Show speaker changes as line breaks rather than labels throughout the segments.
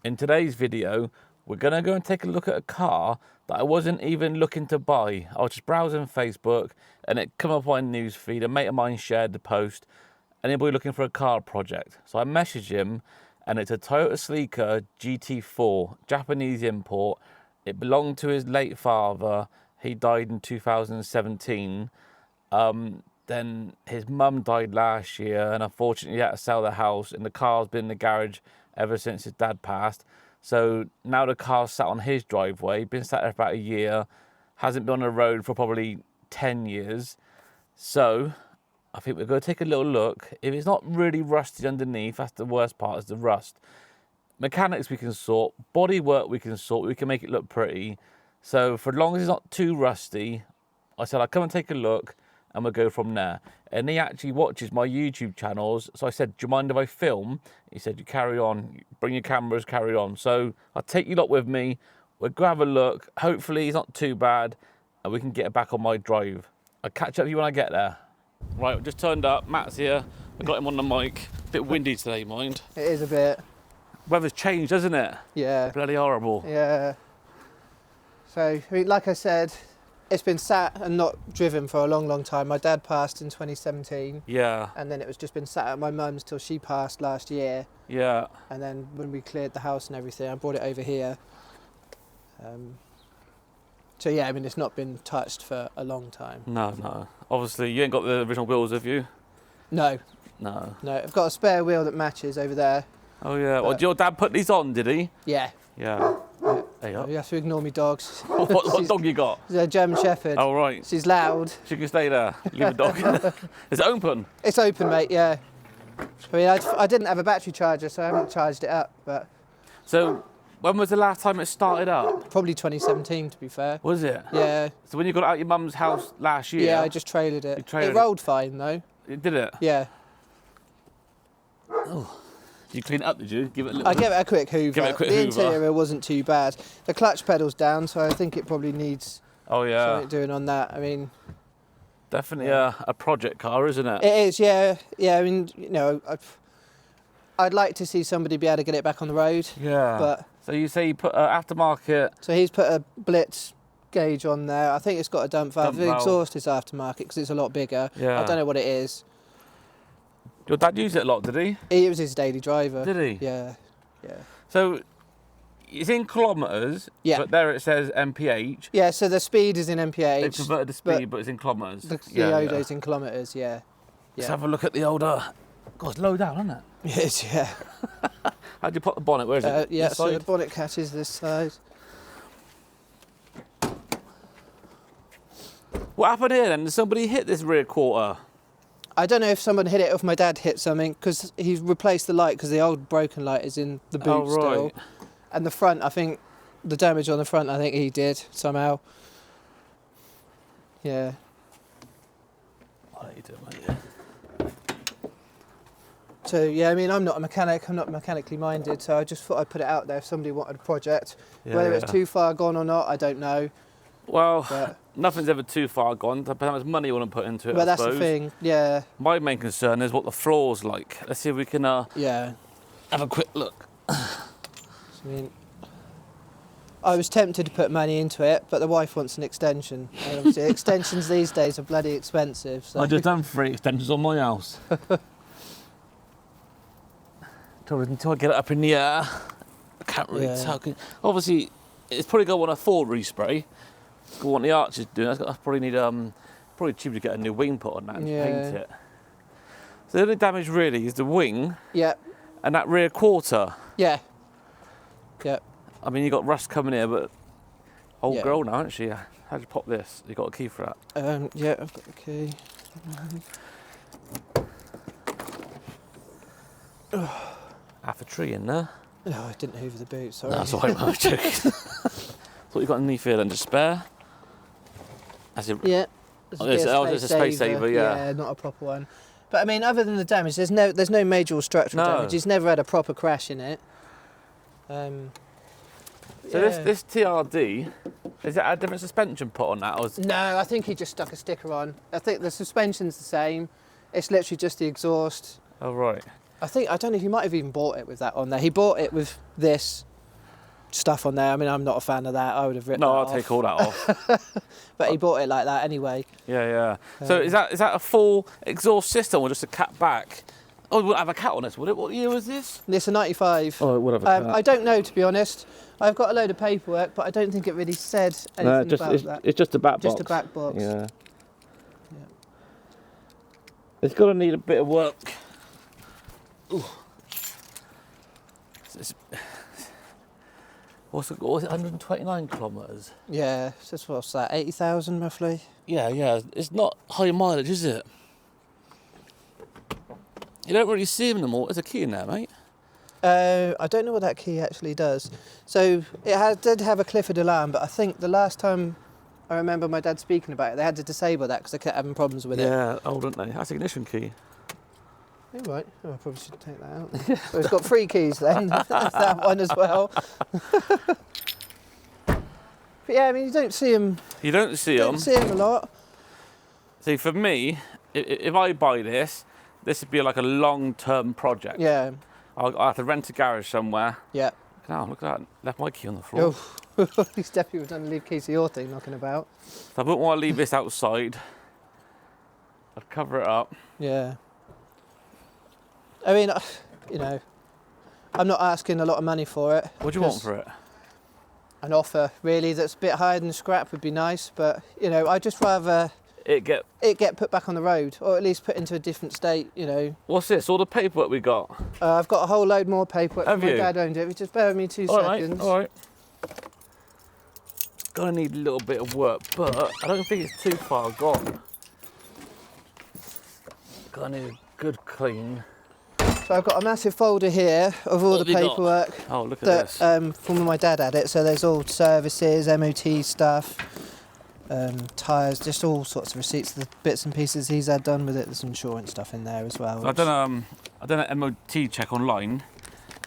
In today's video, we're going to go and take a look at a car that I wasn't even looking to buy. I was just browsing Facebook and it come up on my newsfeed. A mate of mine shared the post. Anybody looking for a car project? So I messaged him and it's a Toyota Celica GT4, Japanese import. It belonged to his late father. He died in 2017. Then his mum died last year and unfortunately he had to sell the house, and the car's been in the garage ever since his dad passed. So now the car's sat on his driveway, been sat there for about a year, hasn't been on the road for probably 10 years. So I think we're going to take a little look. If it's not really rusty underneath, that's the worst part, is the rust. Mechanics we can sort, body work we can sort, we can make it look pretty. So for as long as it's not too rusty, I said I'll come and take a look and we'll go from there. And he actually watches my YouTube channels. So I said, do you mind if I film? He said, you carry on, bring your cameras, carry on. So I'll take you lot with me. We'll go have a look. Hopefully it's not too bad and we can get it back on my drive. I'll catch up with you when I get there. Right, I've just turned up. Matt's here. I got him on the mic. A bit windy today, mind.
It is a bit.
Weather's changed, hasn't it?
Yeah.
Bloody horrible.
Yeah. So, I mean, like I said, it's been sat and not driven for a long, long time. My dad passed in 2017.
Yeah.
And then it was just been sat at my mum's till she passed last year.
Yeah.
And then when we cleared the house and everything, I brought it over here. So yeah, I mean, it's not been touched for a long time.
No. Obviously, you ain't got the original wheels, have you?
No.
No.
No, I've got a spare wheel that matches over there.
Oh yeah. Well, did your dad put these on, did he?
Yeah.
Yeah. There you
You
are.
have to ignore me dogs.
What dog you got?
She's a German Shepherd.
Oh right.
She's loud.
She can stay there. Leave the dog. Is it open?
It's open, mate, yeah. I mean, I didn't have a battery charger, so I haven't charged it up, but...
So, when was the last time it started up?
Probably 2017, to be fair.
Was it?
Yeah.
So when you got it out your mum's house last year?
Yeah, I just trailered it.
It
rolled fine, though.
Did it?
Yeah.
Oh. You clean it up, did you? Give it a little...
I gave it a quick hoover.
Give it a quick
the
hoover.
interior wasn't too bad. The clutch pedal's down, so I think it probably needs something doing on that. I mean...
Definitely a project car, isn't it?
It is, yeah. Yeah, I mean, you know, I'd like to see somebody be able to get it back on the road.
Yeah.
But
so you say you put aftermarket...
So he's put a Blitz gauge on there. I think it's got a dump valve. The exhaust is aftermarket because it's a lot bigger.
Yeah.
I don't know what it is.
Your dad used it a lot, did he?
It was his daily driver.
Did he?
Yeah. Yeah.
So it's in kilometres, but there it says MPH.
Yeah, so the speed is in MPH.
They've converted the speed, but it's in kilometres.
The odo's in kilometres, yeah.
Let's have a look at the older... God, it's low down, isn't it?
It is, yeah.
How'd you put the bonnet? Where is it?
Yeah, so the bonnet catches this side.
What happened here then? Did somebody hit this rear quarter?
I don't know if someone hit it or if my dad hit something, because he's replaced the light because the old broken light is in the boot still. And the front, I think, the damage on the front, I think he did somehow. Yeah.
What are you doing, mate?
So, yeah, I mean, I'm not a mechanic, I'm not mechanically minded, so I just thought I'd put it out there if somebody wanted a project. Whether it's too far gone or not, I don't know.
Well, nothing's ever too far gone. Depends how much money you want to put into it,
Well, that's the thing, yeah.
My main concern is what the floor's like. Let's see if we can have a quick look.
I mean, I was tempted to put money into it, but the wife wants an extension. And obviously, extensions these days are bloody expensive. So.
I just done 3 extensions on my house. Until I get it up in the air, I can't really tell. Obviously, it's probably going to want a full respray. Go what the Archer's doing. I probably need probably cheaper to get a new wing put on that and paint it. So the only damage really is the wing.
Yeah.
And that rear quarter.
Yeah. Yeah.
I mean, you got rust coming here, but old girl now, isn't she? How'd you pop this? You got a key for that?
Yeah, I've got the key.
Half a tree in there.
No, I didn't hoover the boot, sorry.
No, that's all right, I was joking. Thought you got anything here then to spare?
Yeah.
There's a space saver,
Yeah, not a proper one. But I mean, other than the damage, there's no major structural damage. He's never had a proper crash in it.
So this TRD, is it a different suspension put on that? Or
No, I think he just stuck a sticker on. I think the suspension's the same. It's literally just the exhaust.
Oh right.
I don't know if he might have even bought it with that on there. He bought it with this stuff on there. I mean, I'm not a fan of that. I would have ripped that
No,
off.
I'll take all that off.
But he bought it like that anyway.
Yeah. So is that a full exhaust system or just a cat back? Oh, it wouldn't have a cat on this, would it? What year was this?
It's a 95.
Oh, it would have a cat.
I don't know, to be honest. I've got a load of paperwork, but I don't think it really said anything about that.
It's just a back box.
Just a back box.
Yeah. It's got to need a bit of work. Ooh. What's it, 129 kilometres?
Yeah, so what's that, 80,000 roughly?
Yeah. It's not high mileage, is it? You don't really see them anymore. There's a key in there, mate.
I don't know what that key actually does. So it did have a Clifford alarm, but I think the last time I remember my dad speaking about it, they had to disable that because they kept having problems with it.
Yeah, old, didn't they? That's the ignition key.
Oh, right. Oh, I probably should take that out. So it's got 3 keys then. There's that one as well. But yeah, I mean, you don't see them.
You don't see them.
Don't see them a lot.
See, for me, if I buy this would be like a long-term project.
Yeah.
I'll have to rent a garage somewhere.
Yeah.
Oh, look at that. Left my key on the floor.
Oh, he's definitely done to leave keys to your thing knocking about.
So I wouldn't want to leave this outside. I'd cover it up.
Yeah. I mean, you know, I'm not asking a lot of money for it.
What do you want for it?
An offer, really, that's a bit higher than scrap would be nice, but, you know, I'd just rather it get put back on the road, or at least put into a different state, you know.
What's this? All the paperwork we got?
I've got a whole load more paperwork.
Have
My
you?
dad owned it. Just bear with me 2 seconds.
Mate. All right. Gonna need a little bit of work, but I don't think it's too far gone. Gonna need a good clean.
So I've got a massive folder here of all the paperwork
look at
that
this.
from when my dad had it. So there's all services, MOT stuff, tyres, just all sorts of receipts, the bits and pieces he's had done with it. There's insurance stuff in there as well.
So I've done an MOT check online,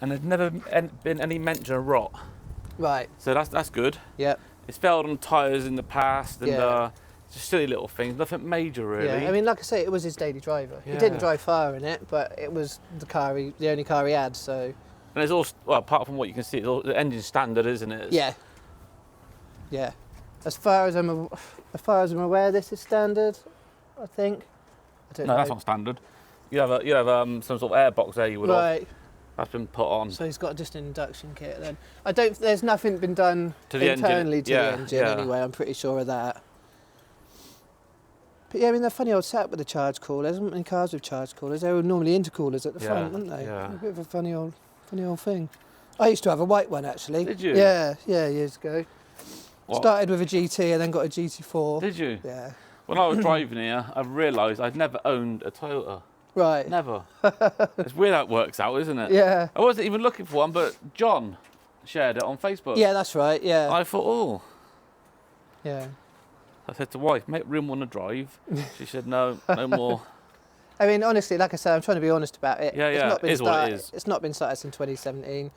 and there's never been any mention of rot.
Right.
So that's good.
Yep.
It's failed on tyres in the past, and
Yeah.
just silly little things, nothing major really.
Yeah, I mean, like I say, it was his daily driver.
Yeah.
He didn't drive far in it, but it was the only car he had, so...
And it's all, well, apart from what you can see, it's all the engine standard, isn't it?
Yeah. Yeah. As far as I'm aware, this is standard, I think. I don't know.
No, that's not standard. You have some sort of airbox there you would have.
Right.
That's been put on.
So he's got just an induction kit then. There's nothing been done
To the
internally
engine.
to the engine anyway, I'm pretty sure of that. But yeah, I mean, they're funny old setup with the charge coolers. There isn't many cars with charge coolers. They were normally intercoolers at the front, weren't they?
Yeah.
A bit of a funny old thing. I used to have a white one actually.
Did you?
Yeah, years ago.
What?
Started with a GT and then got a GT4.
Did you?
Yeah.
When I was driving here, I realised I'd never owned a Toyota.
Right.
Never. It's weird how it works out, isn't it?
Yeah.
I wasn't even looking for one, but John shared it on Facebook.
Yeah, that's right. Yeah.
I thought, oh.
Yeah.
I said to wife, make room on the drive. She said, no more.
I mean, honestly, like I said, I'm trying to be honest about it.
Yeah,
It's
yeah,
not been
it is what it
started,
is.
It's not been started since 2017.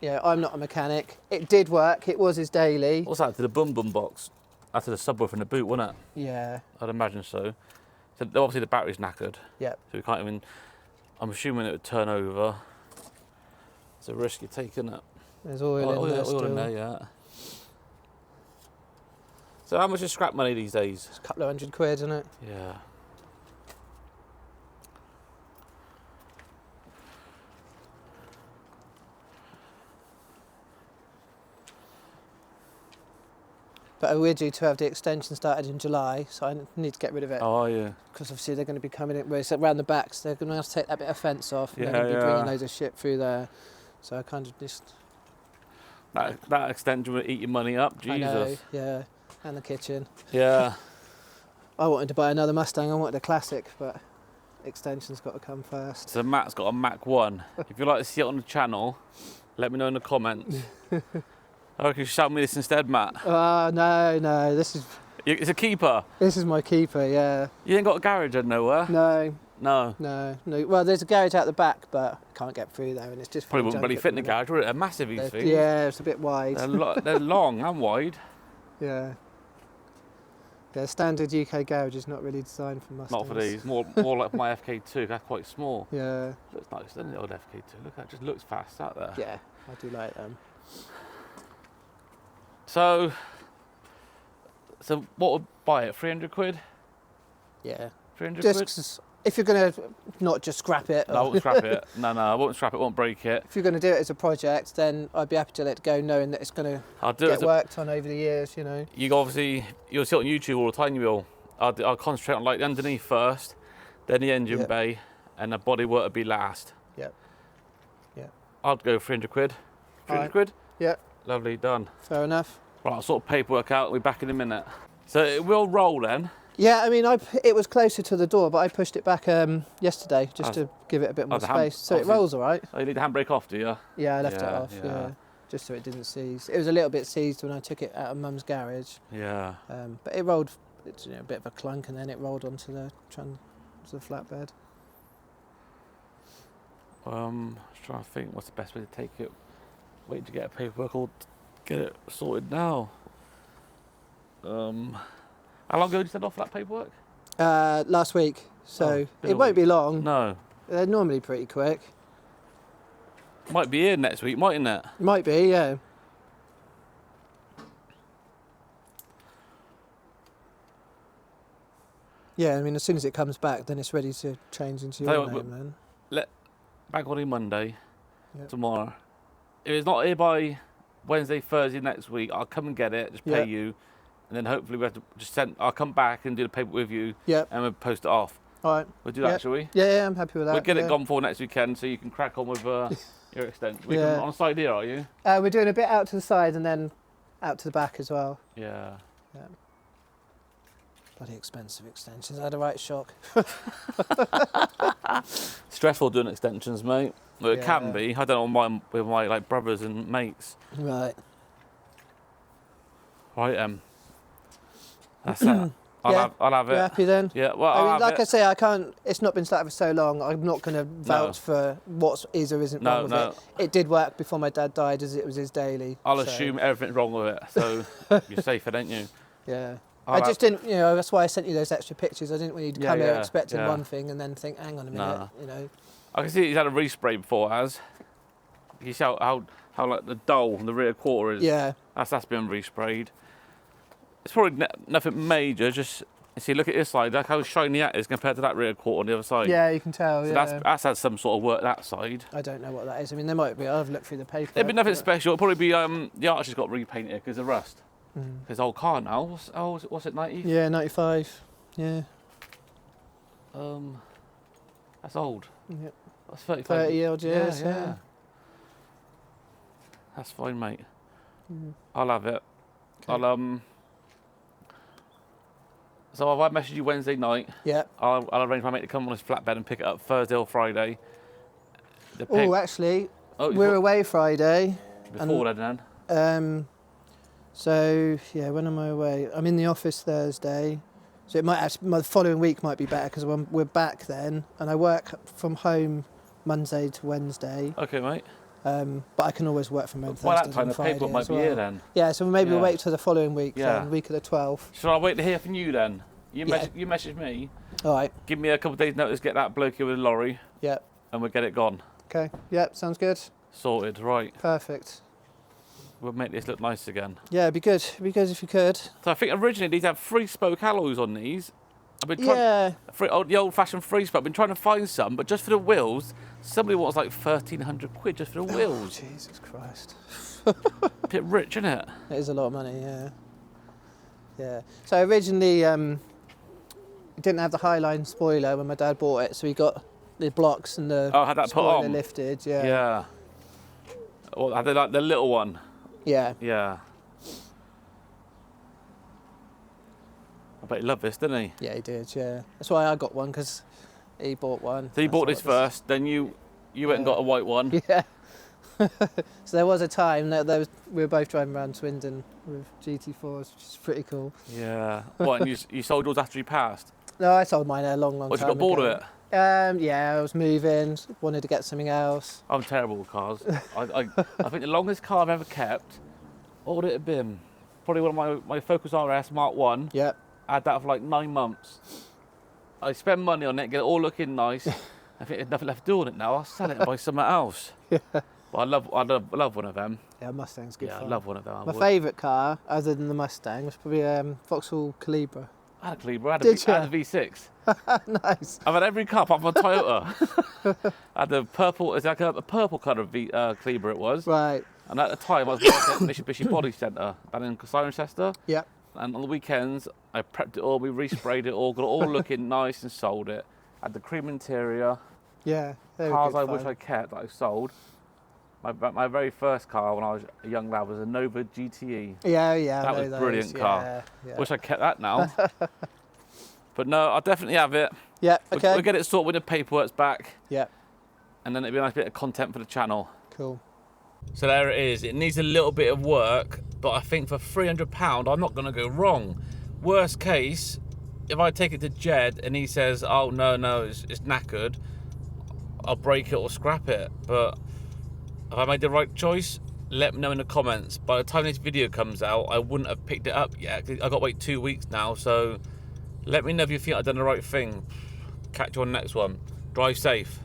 Yeah, I'm not a mechanic. It did work. It was his daily.
What's that to the bum box? That's to the subwoofer in the boot, wasn't it?
Yeah.
I'd imagine so. So obviously the battery's knackered.
Yep.
So we can't even. I'm assuming it would turn over. It's a risk you're taking. It.
There's oil in there still.
Oil in there, yeah. So how much is scrap money these days?
It's a couple of £100, isn't it?
Yeah.
But we're due to have the extension started in July, so I need to get rid of it.
Oh, yeah.
Because obviously they're going to be coming in, it's around the backs, they're going to have to take that bit of fence off. And
Yeah,
they're going to be bringing
yeah.
loads of shit through there. So I kind of just...
That extension would eat your money up, Jesus.
I know, yeah. And the kitchen.
Yeah.
I wanted to buy another Mustang, I wanted a classic, but extension's got to come first.
So Matt's got a Mac 1. If you'd like to see it on the channel, let me know in the comments. I reckon you should shout me this instead, Matt.
No, this is
It's a keeper.
my keeper, yeah.
You ain't got a garage in nowhere?
No.
No.
Well, there's a garage out the back, but I can't get through there, and it's just...
Probably wouldn't really fit in the garage, would it? They're massive, these things.
Yeah, it's a bit wide.
They're long and wide.
Yeah. Yeah, standard UK garage is not really designed for Mustangs.
Not for these. More like my FK2. That's quite small.
Yeah.
Looks nice, doesn't it, old FK2? Look, that just looks fast out there.
Yeah, I do like them.
So what would buy it? 300 quid?
Yeah.
300
Just
quid?
'cause if you're going to not just scrap it.
No, I won't scrap it. No, I won't scrap it, won't break it.
If you're going to do it as a project, then I'd be happy to let it go knowing that it's going
I'll
to
do
get
it.
worked on over the years, you know.
You'll see it on YouTube all the time, you will. I'll concentrate on like the underneath first, then the engine bay, and the bodywork will be last.
Yep. Yeah.
I'd go 300 quid. 300 quid?
Yeah.
Lovely, done.
Fair enough.
Right, I'll sort of paperwork out, we'll be back in a minute. So it will roll then?
Yeah, I mean, it was closer to the door, but I pushed it back yesterday just to give it a bit more space. So it rolls all right.
Oh, you need the handbrake off, do you?
Yeah, I left it off, yeah. Just so it didn't seize. It was a little bit seized when I took it out of Mum's garage.
Yeah.
But it rolled, it's a bit of a clunk, and then it rolled onto the flatbed.
I'm trying to think what's the best way to take it. Wait to get paperwork or get it sorted now. How long ago did you send off that paperwork?
Last week, so
been
it
a
won't
week.
be long.
No.
They're normally pretty quick.
Might be here next week, mightn't it?
Might be, yeah. Yeah, I mean, as soon as it comes back, then it's ready to change into your name then.
Bank holiday Monday, tomorrow. If it's not here by Wednesday, Thursday next week, I'll come and get it, just pay you, and then hopefully we have to just I'll come back and do the paper with you, and we'll post it off.
All right.
We'll do that, shall we?
Yeah, I'm happy with that.
We'll get it gone for next weekend so you can crack on with your extension. We're on the side here, are you?
We're doing a bit out to the side and then out to the back as well.
Yeah.
Bloody expensive extensions. I had a right shock.
Stressful doing extensions, mate. Well, it can be. I don't know with my like brothers and mates.
Right.
Right, that's it. I'll have it.
You happy then?
Yeah, well,
I mean, like I say, I can't. It's not been started for so long. I'm not going to vouch for what is or isn't wrong with it. It did work before my dad died, as it was his daily.
I'll assume everything's wrong with it, so you're safer, don't you?
Yeah. I just didn't, that's why I sent you those extra pictures. I didn't want you to come here expecting one thing and then think, hang on a minute,
I can see he's had a respray before, you see how like the dull the rear quarter is.
Yeah.
That's been resprayed. It's probably nothing major, just, see, look at this side, look how shiny that is compared to that rear quarter on the other side.
Yeah, you can tell,
so that's had some sort of work that side.
I don't know what that is. I mean, there might be, I've looked through the paper.
There'd be nothing special. It'll probably be, the arch has got repainted because of rust. His old car now, what's it, 90?
Yeah, 95, yeah.
That's old.
Yep.
That's 35.
30 odd years, yeah.
That's fine, mate. I'll have it.
Okay.
So if I message you Wednesday night, I'll arrange my mate to come on his flatbed and pick it up Thursday or Friday.
Actually, we're away Friday.
Before then.
So yeah, when am I away? I'm in the office Thursday, so it might actually, my following week might be better because we're back then, and I work from home Monday to Wednesday.
Okay, mate.
But I can always work from home Thursday.
By that time, the paperwork might be here then.
Yeah, so maybe we'll wait till the following week, then, week of the 12th.
Shall I wait to hear from you then? You message me.
All right.
Give me a couple of days' notice, get that bloke here with a lorry.
Yeah.
And we'll get it gone.
Okay. Yep, sounds good.
Sorted, right.
Perfect.
We'll make this look nice again.
Yeah, it'd be good. It'd be good if you could.
So I think originally these had 3-spoke alloys on these. I've been trying, the old-fashioned 3-spoke. I've been trying to find some, but just for the wheels, somebody wants like 1,300 quid just for the wheels.
Oh, Jesus Christ.
A bit rich, isn't it?
It is a lot of money, yeah. Yeah. So originally, it didn't have the Highline spoiler when my dad bought it, so he got the blocks and the
had that
spoiler
put on?
lifted. Yeah.
Yeah. Well, had they like the little one?
Yeah.
Yeah. I bet he loved this, didn't he?
Yeah, he did. Yeah. That's why I got one, because he bought one.
So he bought this first, then you went and got a white one.
Yeah. So there was a time that we were both driving around Swindon with GT4s, which is pretty cool.
Yeah. What? And you sold yours after you passed?
No, I sold mine a long time ago.
You got bored of it?
Yeah, I was moving, wanted to get something else.
I'm terrible with cars. I think the longest car I've ever kept, what would it have been? Probably one of my Focus RS Mark 1.
Yep.
I had that for like 9 months. I spend money on it, get it all looking nice. I think there's nothing left to do on it now. I'll sell it and buy something else.
Yeah.
But I love one of them.
Yeah, Mustang's good
Yeah,
fun.
I love one of them. I
My
would.
favourite car, other than the Mustang, was probably Vauxhall Calibra.
I had a Calibra. I
Did
had a V6.
Nice.
I've had every car apart from a Toyota. I had the purple. It's like a purple colour Calibra it was.
Right.
And at the time, I was working at Mitsubishi Body Centre down in Cirencester.
Yep.
And on the weekends, I prepped it all. We resprayed it all, got it all looking nice, and sold it. Had the cream interior.
Yeah. They were
Cars
good
I wish
fun.
I kept that I sold. My very first car when I was a young lad was a Nova GTE.
Yeah, yeah.
That
I know
was a
those.
brilliant car.
Yeah, yeah.
Wish I kept that now. But no, I'll definitely have it.
Yeah. Okay.
We'll get it sorted when the paperwork's back,
Yeah.
and then it'll be a nice bit of content for the channel.
Cool.
So there it is. It needs a little bit of work, but I think for £300, I'm not going to go wrong. Worst case, if I take it to Jed and he says, oh, no, it's knackered, I'll break it or scrap it. But have I made the right choice? Let me know in the comments. By the time this video comes out, I wouldn't have picked it up yet. I've got to wait 2 weeks now, so let me know if you think I've done the right thing. Catch you on the next one. Drive safe.